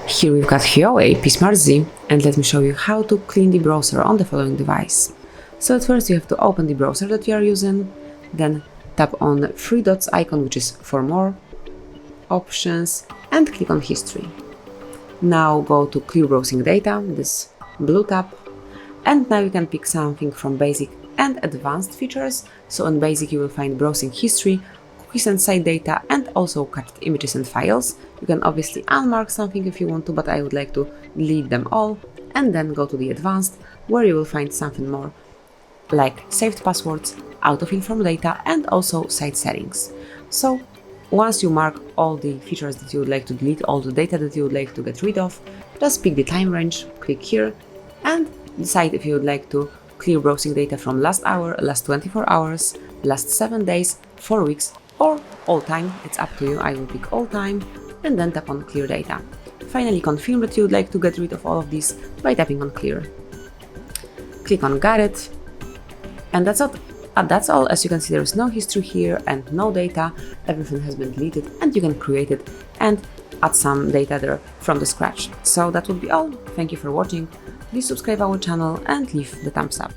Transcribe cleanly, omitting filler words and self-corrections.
Here we've got Huawei P Smart Z, and let me show you how to clean the browser on the following device. So at first you have to open the browser that you are using, then tap on the three dots icon, which is for more options, and click on history. Now go to clear browsing data, this blue tab, and now you can pick something from basic and advanced features. So on basic you will find browsing history, cookies and site data, and also cached images and files. You can obviously unmark something if you want to, but I would like to delete them all, and then go to the advanced, where you will find something more like saved passwords, autofill from data, and also site settings. So once you mark all the features that you would like to delete, all the data that you would like to get rid of, just pick the time range, click here, and decide if you would like to clear browsing data from last hour, last 24 hours, last 7 days, 4 weeks, or all time. It's up to you. I will pick all time, and then tap on clear data. Finally, confirm that you would like to get rid of all of these by tapping on clear. Click on got it, and that's it. That's all. As you can see, there is no history here and no data. Everything has been deleted, and you can create it and add some data there from the scratch. So that would be all. Thank you for watching. Please subscribe our channel and leave the thumbs up.